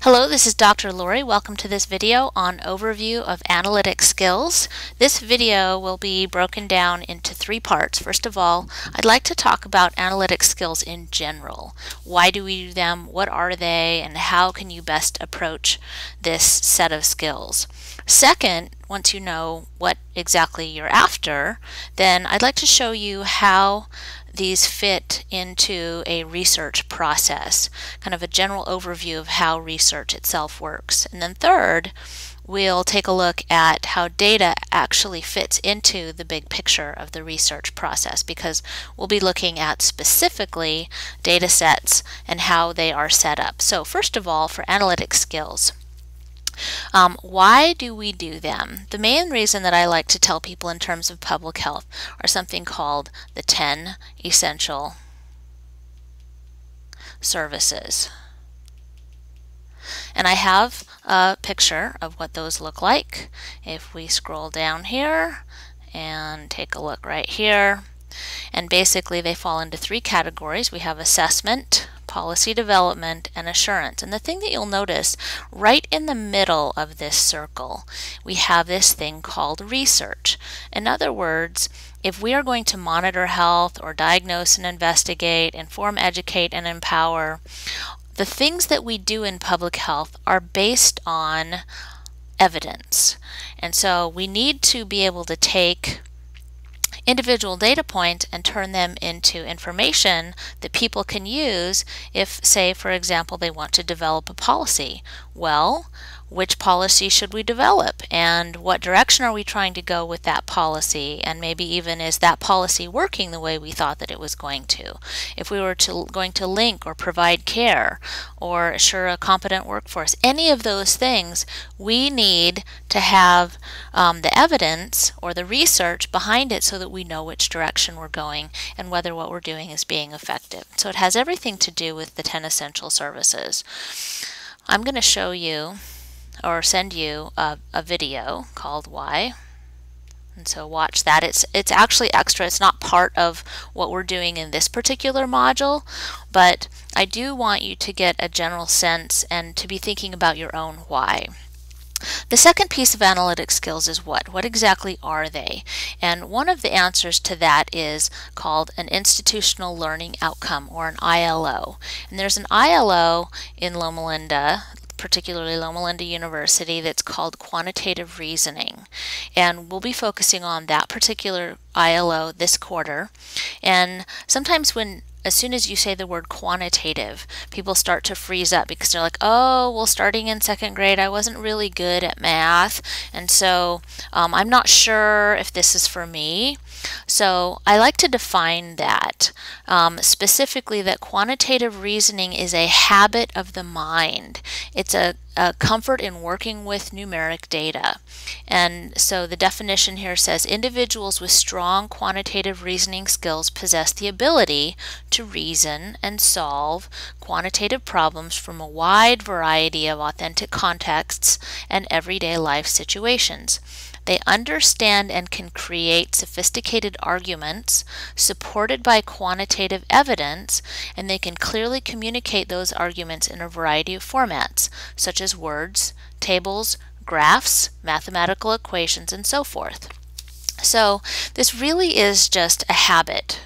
Hello, this is Dr. Lori. Welcome to this video on overview of analytic skills. This video will be broken down into three parts. First of all, I'd like to talk about analytic skills in general. Why do we do them? What are they? And how can you best approach this set of skills? Second, once you know what exactly you're after, then I'd like to show you how these fit into a research process, kind of a general overview of how research itself works. And then third, we'll take a look at how data actually fits into the big picture of the research process, because we'll be looking at specifically data sets and how they are set up. So first of all, for analytic skills, why do we do them? The main reason that I like to tell people in terms of public health are something called the 10 essential services. And I have a picture of what those look like. If we scroll down here and take a look right here, and basically they fall into three categories. We have assessment, policy development, and assurance. And the thing that you'll notice right in the middle of this circle, we have this thing called research. In other words, if we are going to monitor health or diagnose and investigate, inform, educate, and empower, the things that we do in public health are based on evidence. And so we need to be able to take individual data points and turn them into information that people can use if, say, for example, they want to develop a policy. Well, which policy should we develop, and what direction are we trying to go with that policy, and maybe even is that policy working the way we thought that it was going to? If we were going to link or provide care or assure a competent workforce, any of those things, we need to have the evidence or the research behind it so that we know which direction we're going and whether what we're doing is being effective. So it has everything to do with the 10 essential services. I'm going to show you or send you a video called Why. And so watch that. It's actually extra. It's not part of what we're doing in this particular module, but I do want you to get a general sense and to be thinking about your own why. The second piece of analytic skills is what? What exactly are they? And one of the answers to that is called an institutional learning outcome, or an ILO. And there's an ILO in Loma Linda, particularly Loma Linda University, that's called quantitative reasoning. And we'll be focusing on that particular ILO this quarter. And sometimes as soon as you say the word quantitative, people start to freeze up because they're like, oh, well, starting in second grade, I wasn't really good at math, and so I'm not sure if this is for me. So I like to define that, specifically that quantitative reasoning is a habit of the mind. It's a comfort in working with numeric data. And so the definition here says individuals with strong quantitative reasoning skills possess the ability to reason and solve quantitative problems from a wide variety of authentic contexts and everyday life situations. They understand and can create sophisticated arguments supported by quantitative evidence, and they can clearly communicate those arguments in a variety of formats, such as words, tables, graphs, mathematical equations, and so forth. So this really is just a habit,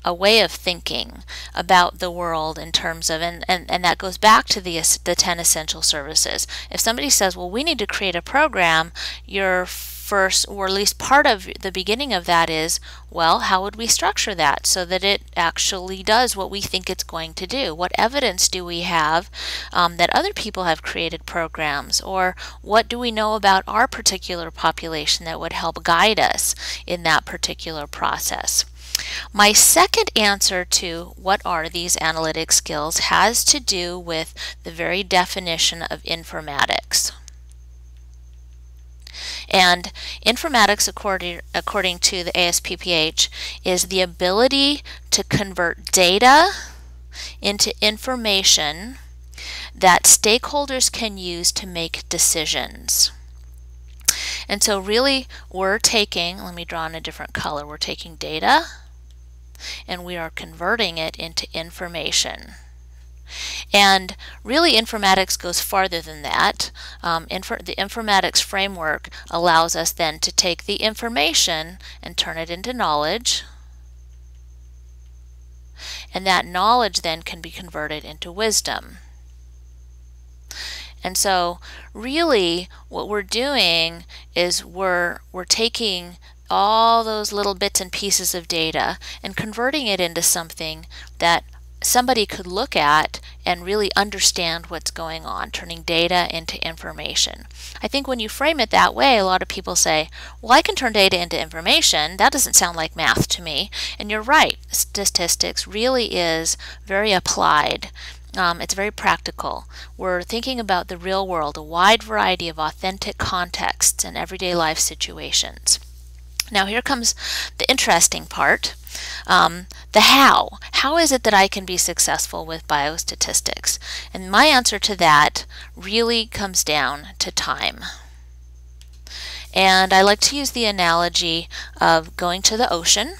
a way of thinking about the world in terms of, and that goes back to the 10 essential services. If somebody says, well, we need to create a program, your first, or at least part of the beginning of that is, well, how would we structure that so that it actually does what we think it's going to do? What evidence do we have that other people have created programs? Or what do we know about our particular population that would help guide us in that particular process? My second answer to what are these analytic skills has to do with the very definition of informatics. And informatics, according to the ASPPH, is the ability to convert data into information that stakeholders can use to make decisions. And so really we're taking, let me draw in a different color, we're taking data and we are converting it into information. And really, informatics goes farther than that. The informatics framework allows us then to take the information and turn it into knowledge. And that knowledge then can be converted into wisdom. And so really what we're doing is we're taking all those little bits and pieces of data and converting it into something that somebody could look at and really understand what's going on, turning data into information. I think when you frame it that way, a lot of people say, well, I can turn data into information. That doesn't sound like math to me. And you're right. Statistics really is very applied. It's very practical. We're thinking about the real world, a wide variety of authentic contexts and everyday life situations. Now here comes the interesting part, the how. How is it that I can be successful with biostatistics? And my answer to that really comes down to time. And I like to use the analogy of going to the ocean.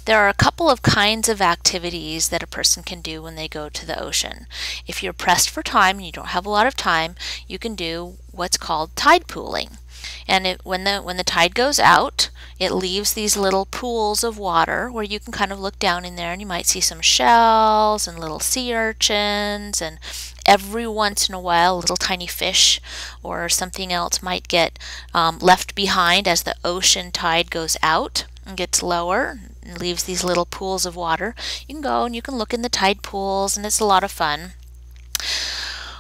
There are a couple of kinds of activities that a person can do when they go to the ocean. If you're pressed for time and you don't have a lot of time, you can do what's called tide pooling. And when the tide goes out, it leaves these little pools of water where you can kind of look down in there and you might see some shells and little sea urchins, and every once in a while a little tiny fish or something else might get left behind as the ocean tide goes out and gets lower and leaves these little pools of water. You can go and you can look in the tide pools, and it's a lot of fun.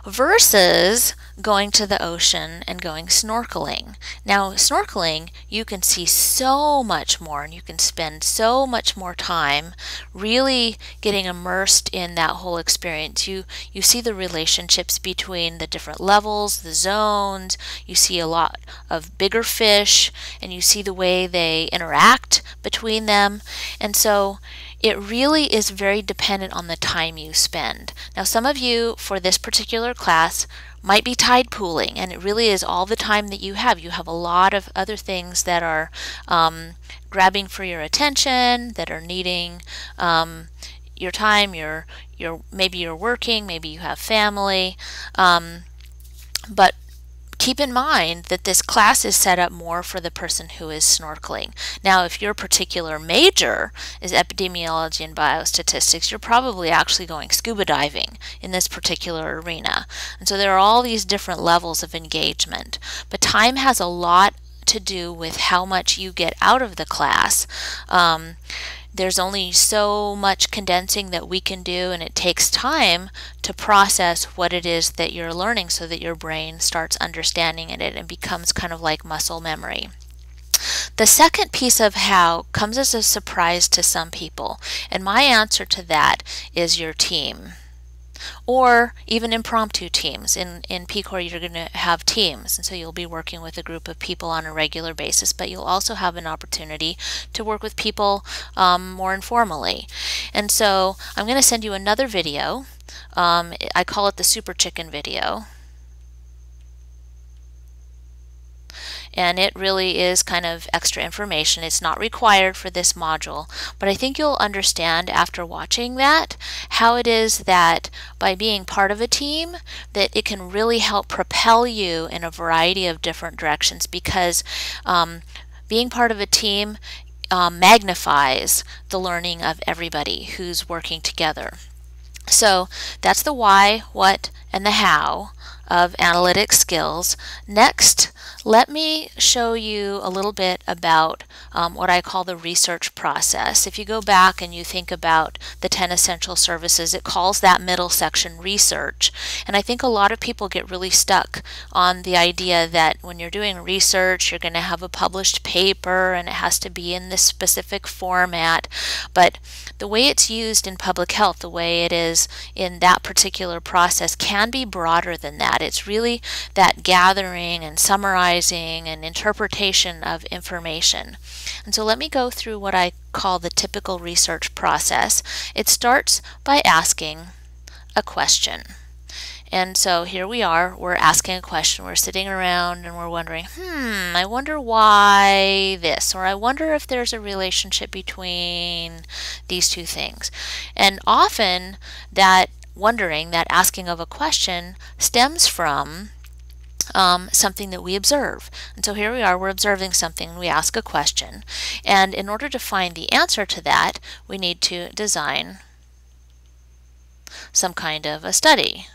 Versus going to the ocean and going snorkeling. Now, snorkeling, you can see so much more and you can spend so much more time really getting immersed in that whole experience. You see the relationships between the different levels, the zones, you see a lot of bigger fish, and you see the way they interact between them. And so it really is very dependent on the time you spend. Now, some of you for this particular class might be tide pooling, and it really is all the time that you have. You have a lot of other things that are grabbing for your attention, that are needing your time. Maybe you're working, maybe you have family, but keep in mind that this class is set up more for the person who is snorkeling. Now, if your particular major is epidemiology and biostatistics, you're probably actually going scuba diving in this particular arena. And so there are all these different levels of engagement. But time has a lot to do with how much you get out of the class. There's only so much condensing that we can do, and it takes time to process what it is that you're learning so that your brain starts understanding it and becomes kind of like muscle memory. The second piece of how comes as a surprise to some people, and my answer to that is your team. Or even impromptu teams. In PCOR, you're going to have teams, and so you'll be working with a group of people on a regular basis, but you'll also have an opportunity to work with people more informally. And so I'm going to send you another video. I call it the Super Chicken video. And it really is kind of extra information. It's not required for this module, but I think you'll understand after watching that how it is that by being part of a team that it can really help propel you in a variety of different directions, because being part of a team magnifies the learning of everybody who's working together. So that's the why, what, and the how of analytic skills. Next, let me show you a little bit about what I call the research process. If you go back and you think about the 10 essential services, it calls that middle section research. And I think a lot of people get really stuck on the idea that when you're doing research, you're going to have a published paper and it has to be in this specific format. But the way it's used in public health, the way it is in that particular process, can be broader than that. It's really that gathering and summarizing and interpretation of information. And so let me go through what I call the typical research process. It starts by asking a question. And so here we are, we're asking a question, we're sitting around and we're wondering, I wonder why this, or I wonder if there's a relationship between these two things. And often that wondering that asking of a question stems from something that we observe. And so here we are, we're observing something, and we ask a question. And in order to find the answer to that, we need to design some kind of a study.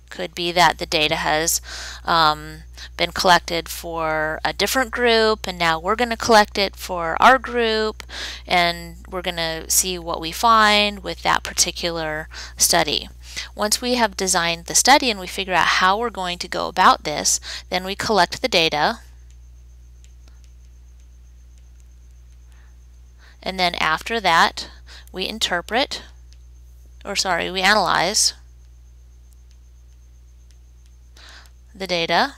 Could be that the data has been collected for a different group, and now we're going to collect it for our group, and we're going to see what we find with that particular study. Once we have designed the study and we figure out how we're going to go about this, then we collect the data, and then after that we we analyze the data,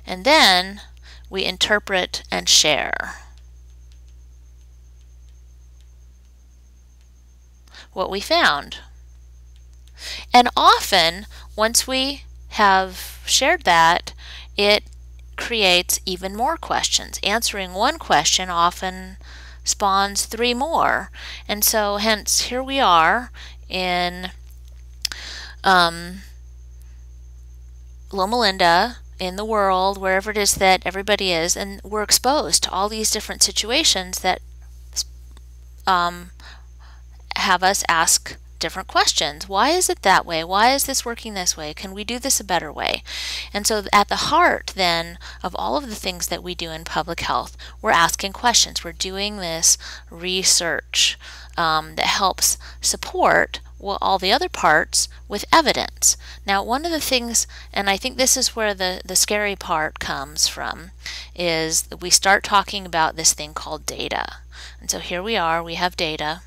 and then we interpret and share what we found. And often, once we have shared that, it creates even more questions. Answering one question often spawns 3 more. And so hence here we are in Loma Linda, in the world, wherever it is that everybody is, and we're exposed to all these different situations that have us ask different questions. Why is it that way? Why is this working this way? Can we do this a better way? And so at the heart then of all of the things that we do in public health, we're asking questions. We're doing this research that helps support all the other parts with evidence. Now, one of the things, and I think this is where the scary part comes from, is that we start talking about this thing called data. And so here we are, we have data,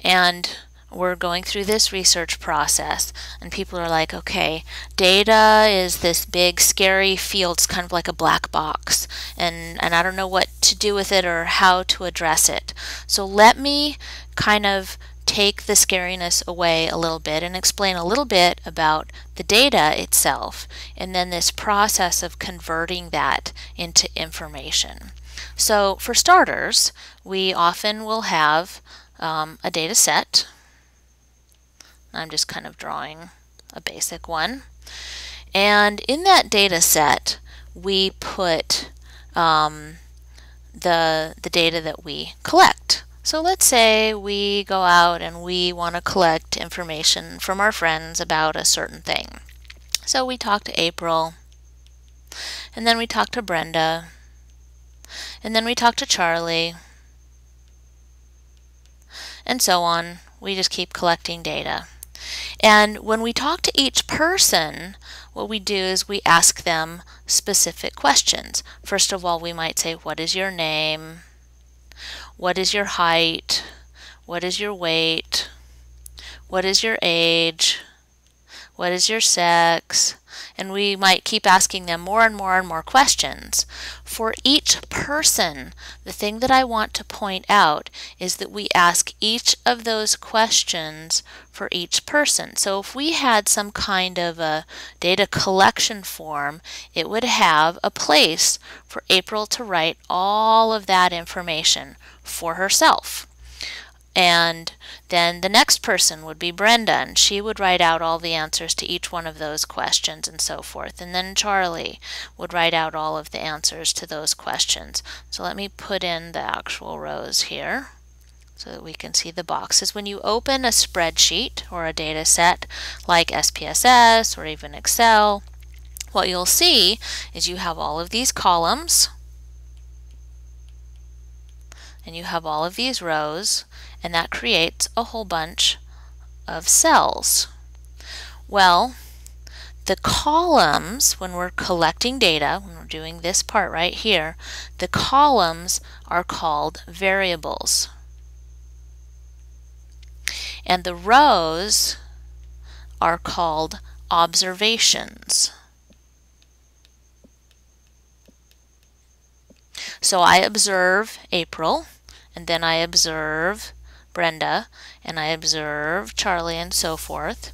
and we're going through this research process, and people are like, okay, data is this big scary field. It's kind of like a black box, and I don't know what to do with it or how to address it. So let me kind of take the scariness away a little bit and explain a little bit about the data itself, and then this process of converting that into information. So for starters, we often will have a data set. I'm just kind of drawing a basic one. And in that data set, we put the data that we collect. So let's say we go out and we want to collect information from our friends about a certain thing. So we talk to April, and then we talk to Brenda, and then we talk to Charlie, and so on. We just keep collecting data. And when we talk to each person, what we do is we ask them specific questions. First of all, we might say, what is your name? What is your height? What is your weight? What is your age? What is your sex? And we might keep asking them more and more and more questions. For each person, the thing that I want to point out is that we ask each of those questions for each person. So if we had some kind of a data collection form, it would have a place for April to write all of that information for herself. And then the next person would be Brenda, and she would write out all the answers to each one of those questions and so forth. And then Charlie would write out all of the answers to those questions. So let me put in the actual rows here so that we can see the boxes. When you open a spreadsheet or a data set like SPSS or even Excel, what you'll see is you have all of these columns, and you have all of these rows, and that creates a whole bunch of cells. Well, the columns, when we're collecting data, when we're doing this part right here, the columns are called variables. And the rows are called observations. So I observe April, and then I observe Brenda, and I observe Charlie, and so forth.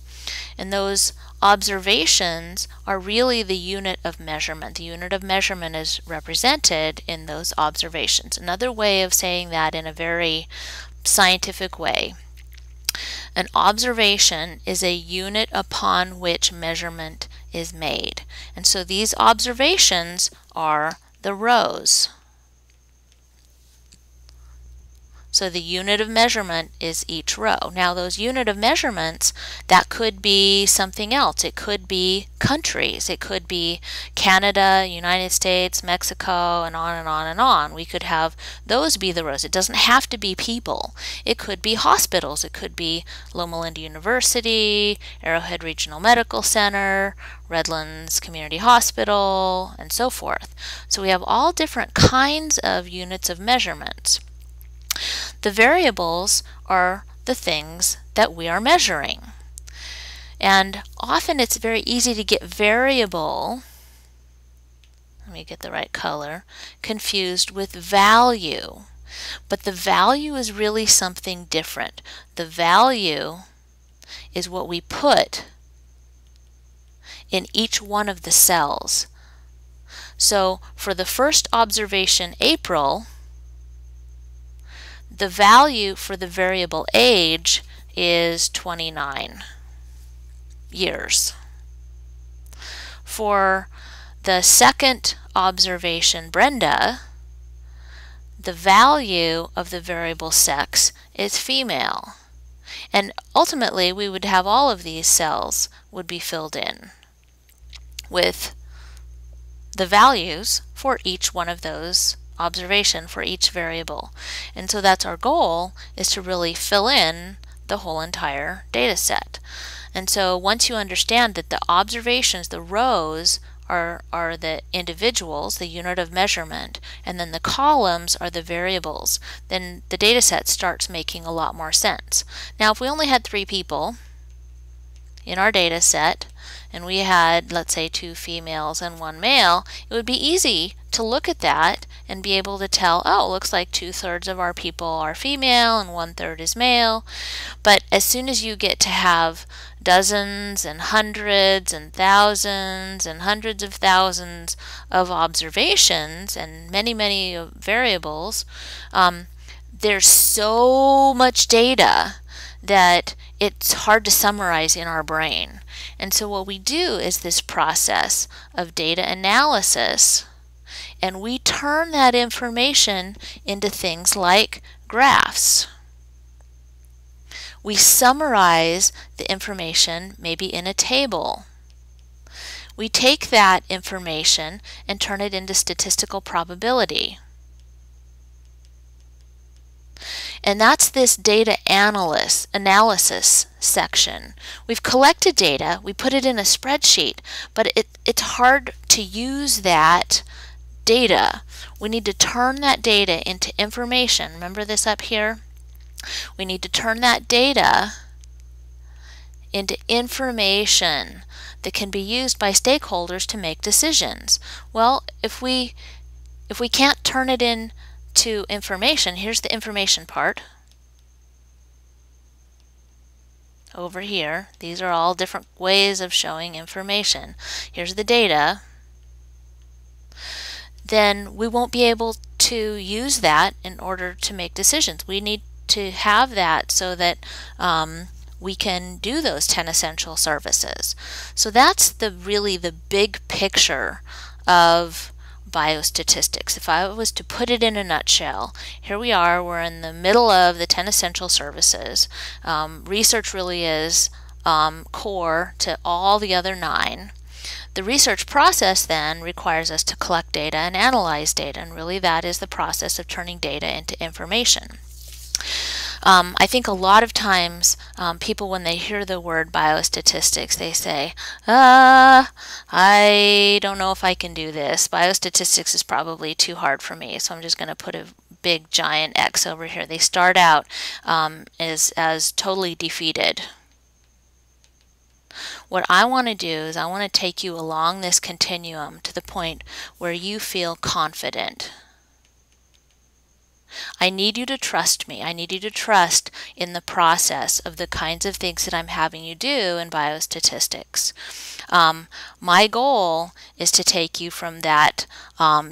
And those observations are really the unit of measurement. The unit of measurement is represented in those observations. Another way of saying that in a very scientific way, an observation is a unit upon which measurement is made. And so these observations are the rows. So the unit of measurement is each row. Now those unit of measurements, that could be something else. It could be countries. It could be Canada, United States, Mexico, and on and on and on. We could have those be the rows. It doesn't have to be people. It could be hospitals. It could be Loma Linda University, Arrowhead Regional Medical Center, Redlands Community Hospital, and so forth. So we have all different kinds of units of measurements. The variables are the things that we are measuring. And often it's very easy to get variable, let me get the right color, confused with value. But the value is really something different. The value is what we put in each one of the cells. So for the first observation, April, the value for the variable age is 29 years. For the second observation, Brenda, the value of the variable sex is female. And ultimately, we would have all of these cells would be filled in with the values for each one of those observation for each variable. And so that's our goal, is to really fill in the whole entire data set. And so once you understand that the observations, the rows, are the individuals, the unit of measurement, and then the columns are the variables, then the data set starts making a lot more sense. Now if we only had 3 people in our data set, and we had, let's say, 2 females and 1 male, it would be easy to look at that and be able to tell, oh, it looks like 2/3 of our people are female and 1/3 is male. But as soon as you get to have dozens and hundreds and thousands and hundreds of thousands of observations and many, many variables, there's so much data that it's hard to summarize in our brain. And so what we do is this process of data analysis, and we turn that information into things like graphs. We summarize the information maybe in a table. We take that information and turn it into statistical probability. And that's this data analysis section. We've collected data, we put it in a spreadsheet, but it's hard to use that data. We need to turn that data into information. Remember this up here? We need to turn that data into information that can be used by stakeholders to make decisions. Well, if we can't turn it into information, here's the information part. Over here, these are all different ways of showing information. Here's the data. Then we won't be able to use that in order to make decisions. We need to have that so that we can do those 10 essential services. So that's really the big picture of biostatistics. If I was to put it in a nutshell, here we are, we're in the middle of the 10 essential services. Research really is core to all the other 9. The research process then requires us to collect data and analyze data, and really that is the process of turning data into information. I think a lot of times people, when they hear the word biostatistics, they say, I don't know if I can do this. Biostatistics is probably too hard for me, so I'm just going to put a big giant X over here. They start out as totally defeated. What I want to do is I want to take you along this continuum to the point where you feel confident. I need you to trust me. I need you to trust in the process of the kinds of things that I'm having you do in biostatistics. My goal is to take you from that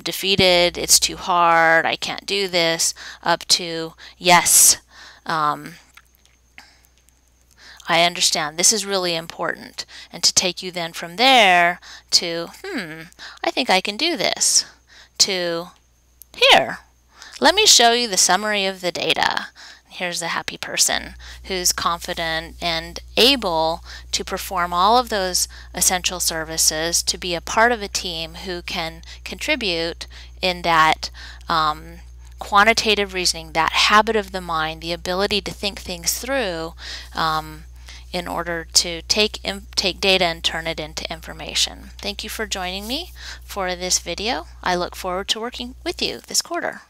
defeated, it's too hard, I can't do this, up to, yes, I understand this is really important, and to take you then from there to, I think I can do this, to here. Let me show you the summary of the data. Here's the happy person who's confident and able to perform all of those essential services, to be a part of a team who can contribute in that quantitative reasoning, that habit of the mind, the ability to think things through in order to take data and turn it into information. Thank you for joining me for this video. I look forward to working with you this quarter.